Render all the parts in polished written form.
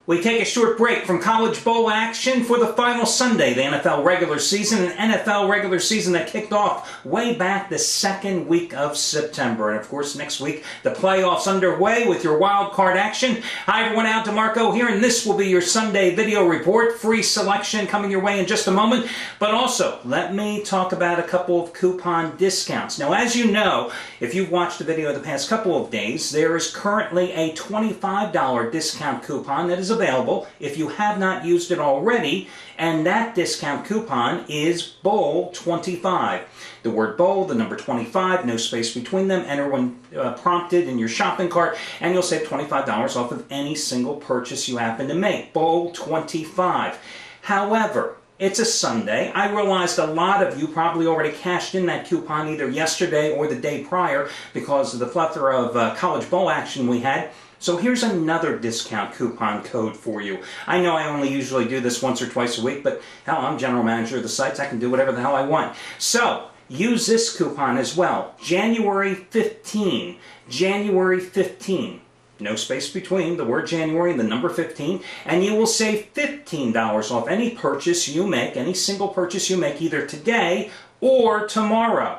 We take a short break from college bowl action for the final Sunday, the NFL regular season, an NFL regular season that kicked off way back the second week of September. And of course, next week, the playoffs underway with your wild card action. Hi everyone, Al DeMarco here, and this will be your Sunday video report. Free selection coming your way in just a moment. But also, let me talk about a couple of coupon discounts. Now, as you know, if you've watched the video the past couple of days, there is currently a $25 discount coupon that is available if you have not used it already, and that discount coupon is BOWL25. The word BOWL, the number 25, no space between them, enter when prompted in your shopping cart, and you'll save $25 off of any single purchase you happen to make. BOWL25. However, it's a Sunday. I realized a lot of you probably already cashed in that coupon either yesterday or the day prior because of the plethora of college bowl action we had. So here's another discount coupon code for you. I know I only usually do this once or twice a week, but hell, I'm general manager of the sites. I can do whatever the hell I want. So use this coupon as well. January 15. January 15. No space between the word January and the number 15, and you will save $15 off any purchase you make, any single purchase you make either today or tomorrow.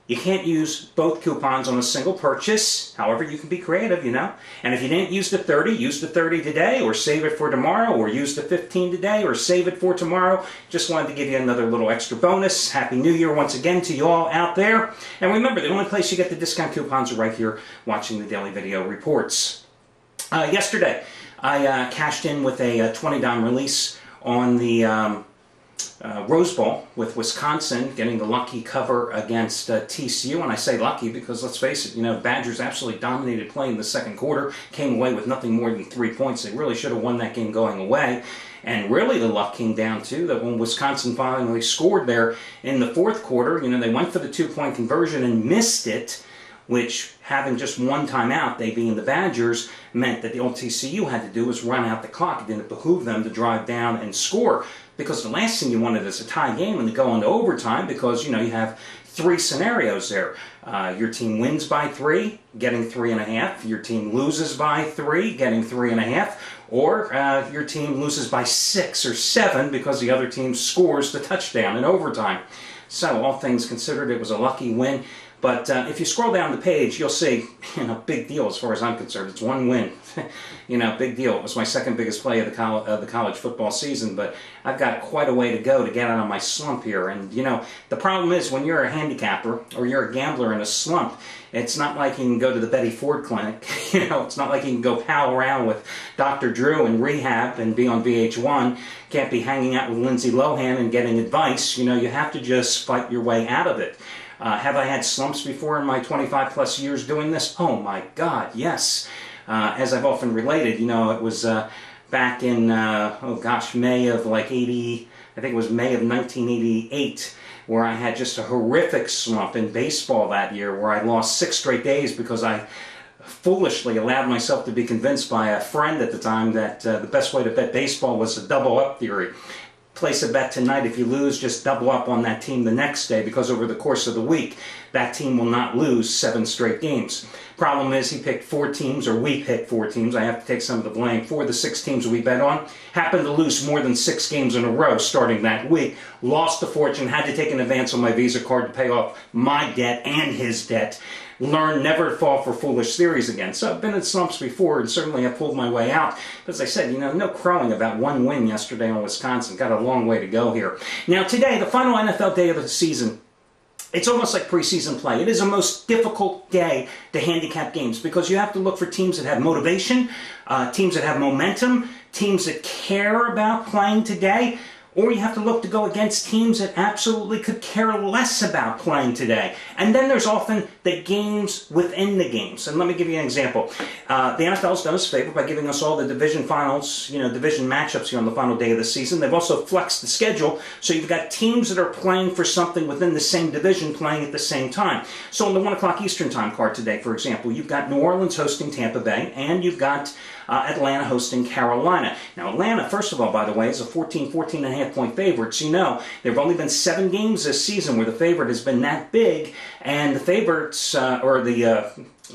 You can't use both coupons on a single purchase. However, you can be creative, you know. And if you didn't use the 30, use the 30 today or save it for tomorrow, or use the 15 today or save it for tomorrow. Just wanted to give you another little extra bonus. Happy New Year once again to you all out there. And remember, the only place you get the discount coupons are right here watching the daily video reports. Yesterday, I cashed in with a $20 release on the Rose Bowl with Wisconsin getting the lucky cover against TCU. And I say lucky because, let's face it, you know, Badgers absolutely dominated play in the second quarter, came away with nothing more than 3 points. They really should have won that game going away. And really the luck came down to that when Wisconsin finally scored there in the fourth quarter, you know, they went for the 2-point conversion and missed it, which, having just one timeout, they being the Badgers, meant that the old TCU had to do was run out the clock. It didn't behoove them to drive down and score, because the last thing you wanted is a tie game and to go into overtime, because, you know, you have three scenarios there. Your team wins by 3, getting 3.5. Your team loses by 3, getting 3.5. Or your team loses by 6 or 7 because the other team scores the touchdown in overtime. So, all things considered, it was a lucky win. But if you scroll down the page, you'll see, you know, big deal as far as I'm concerned. It's one win. You know, big deal. It was my second biggest play of the college football season, but I've got quite a way to go to get out of my slump here. And, you know, the problem is when you're a handicapper or you're a gambler in a slump, it's not like you can go to the Betty Ford clinic. You know, it's not like you can go pal around with Dr. Drew in rehab and be on VH1. Can't be hanging out with Lindsay Lohan and getting advice. You know, you have to just fight your way out of it. Have I had slumps before in my 25 plus years doing this? Oh my God, yes. As I've often related, you know, it was back in, May of like 80, I think it was May of 1988, where I had just a horrific slump in baseball that year, where I lost 6 straight days because I foolishly allowed myself to be convinced by a friend at the time that the best way to bet baseball was a double-up theory. Place a bet tonight. If you lose, just double up on that team the next day, because over the course of the week, that team will not lose 7 straight games. Problem is, he picked 4 teams, or we picked 4 teams. I have to take some of the blame. 4 of the 6 teams we bet on happened to lose more than 6 games in a row starting that week. Lost a fortune, had to take an advance on my Visa card to pay off my debt and his debt. Learn never to fall for foolish theories again. So I've been in slumps before and certainly have pulled my way out. But as I said, you know, no crowing about one win yesterday on Wisconsin. Got a long way to go here. Now today, the final NFL day of the season, it's almost like preseason play. It is the most difficult day to handicap games because you have to look for teams that have motivation, teams that have momentum, teams that care about playing today, or you have to look to go against teams that absolutely could care less about playing today. And then there's often the games within the games. And let me give you an example. The NFL's done us a favor by giving us all the division finals, you know, division matchups here on the final day of the season. They've also flexed the schedule, so you've got teams that are playing for something within the same division playing at the same time. So on the 1 o'clock Eastern time card today, for example, you've got New Orleans hosting Tampa Bay, and you've got Atlanta hosting Carolina. Now, Atlanta, first of all, by the way, is a 14.5 point favorite. So, you know, there have only been 7 games this season where the favorite has been that big, and the favorites,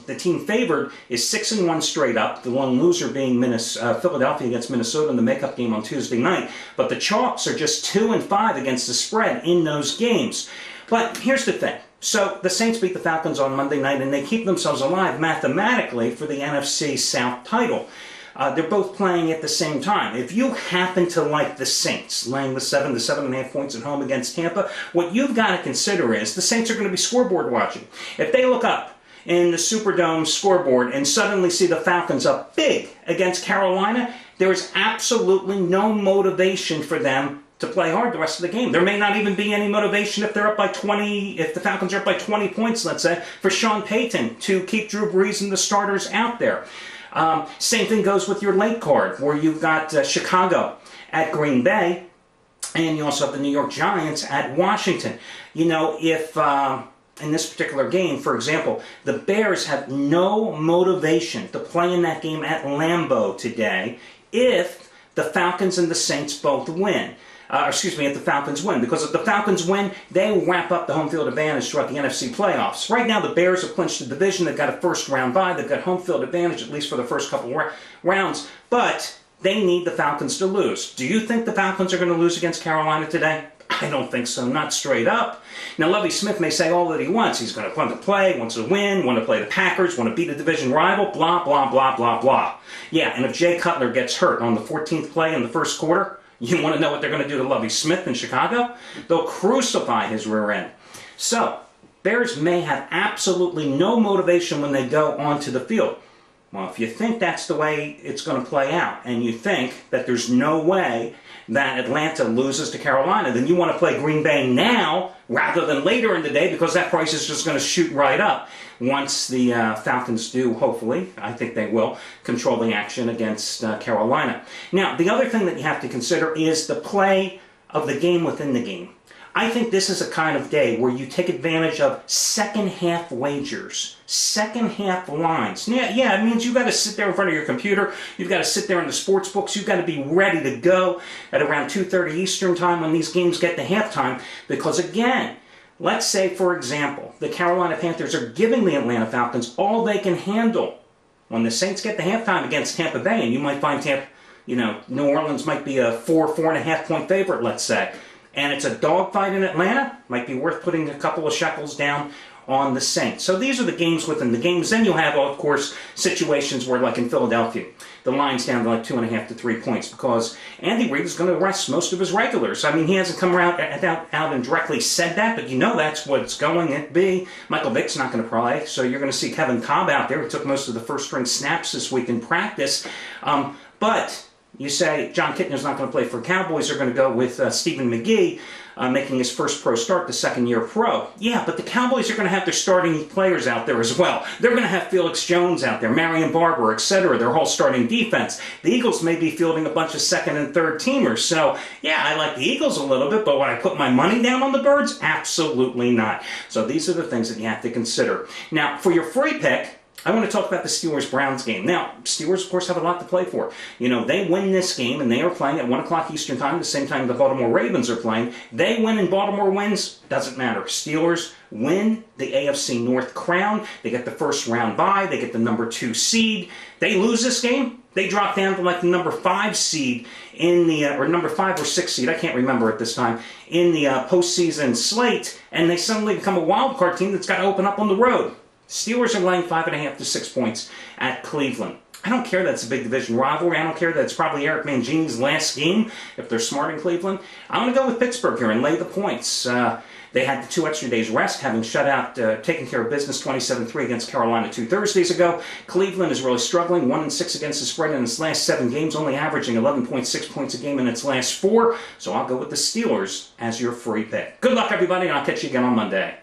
the team favored is 6-1 straight up, the lone loser being Philadelphia against Minnesota in the makeup game on Tuesday night. But the Chalks are just 2-5 against the spread in those games. But here's the thing. So the Saints beat the Falcons on Monday night, and they keep themselves alive mathematically for the NFC South title. They're both playing at the same time. If you happen to like the Saints, laying the 7 to 7.5 points at home against Tampa, what you've got to consider is the Saints are going to be scoreboard watching. If they look up in the Superdome scoreboard and suddenly see the Falcons up big against Carolina, there is absolutely no motivation for them to play hard the rest of the game. There may not even be any motivation if they're up by 20, if the Falcons are up by 20 points, let's say, for Sean Payton to keep Drew Brees and the starters out there. Same thing goes with your late card, where you've got Chicago at Green Bay, and you also have the New York Giants at Washington. You know, if in this particular game, for example, the Bears have no motivation to play in that game at Lambeau today if the Falcons and the Saints both win. If the Falcons win. Because if the Falcons win, they wrap up the home field advantage throughout the NFC playoffs. Right now, the Bears have clinched the division. They've got a first-round bye. They've got home field advantage, at least for the first couple rounds. But they need the Falcons to lose. Do you think the Falcons are going to lose against Carolina today? I don't think so, not straight up. Now, Lovie Smith may say all that he wants. He's going to want to play, wants to win, want to play the Packers, want to beat a division rival, blah, blah, blah, blah, blah. Yeah, and if Jay Cutler gets hurt on the 14th play in the first quarter, you want to know what they're going to do to Lovie Smith in Chicago? They'll crucify his rear end. So, Bears may have absolutely no motivation when they go onto the field. Well, if you think that's the way it's going to play out, and you think that there's no way that Atlanta loses to Carolina, then you want to play Green Bay now rather than later in the day, because that price is just going to shoot right up once the Falcons do, hopefully, I think they will, control the action against Carolina. Now, the other thing that you have to consider is the play of the game within the game. I think this is a kind of day where you take advantage of second-half wagers, second-half lines. Yeah, it means you've got to sit there in front of your computer. You've got to sit there in the sports books. You've got to be ready to go at around 2:30 Eastern time when these games get to halftime. Because, again, let's say, for example, the Carolina Panthers are giving the Atlanta Falcons all they can handle. When the Saints get to halftime against Tampa Bay, and you might find New Orleans might be a 4.5 point favorite, let's say, and it's a dogfight in Atlanta, might be worth putting a couple of shekels down on the Saints. So these are the games within the games. Then you'll have, of course, situations where, like in Philadelphia, the line's down to like 2.5 to 3 points because Andy Reid is going to rest most of his regulars. I mean, he hasn't come out and directly said that, but you know that's what it's going to be. Michael Vick's not going to play, so you're going to see Kevin Cobb out there. He took most of the first-string snaps this week in practice. But you say John Kitna's not going to play for Cowboys. They're going to go with Stephen McGee making his first pro start, the second-year pro. Yeah, but the Cowboys are going to have their starting players out there as well. They're going to have Felix Jones out there, Marion Barber, etc. Their whole starting defense. The Eagles may be fielding a bunch of second and third teamers. So, yeah, I like the Eagles a little bit, but would I put my money down on the Birds? Absolutely not. So these are the things that you have to consider. Now, for your free pick, I want to talk about the Steelers-Browns game. Now, Steelers, of course, have a lot to play for. You know, they win this game, and they are playing at 1 o'clock Eastern Time, the same time the Baltimore Ravens are playing. They win and Baltimore wins, doesn't matter. Steelers win the AFC North crown. They get the first round bye. They get the number 2 seed. They lose this game, they drop down to like the number 5 seed in the, or number 5 or 6 seed, I can't remember at this time, in the postseason slate, and they suddenly become a wild card team that's got to open up on the road. Steelers are laying 5.5 to 6 points at Cleveland. I don't care that it's a big division rivalry. I don't care that it's probably Eric Mangini's last game, if they're smart in Cleveland. I'm going to go with Pittsburgh here and lay the points. They had the 2 extra days rest, having shut out, taking care of business 27-3 against Carolina 2 Thursdays ago. Cleveland is really struggling, 1-6 against the spread in its last 7 games, only averaging 11.6 points a game in its last 4. So I'll go with the Steelers as your free pick. Good luck, everybody, and I'll catch you again on Monday.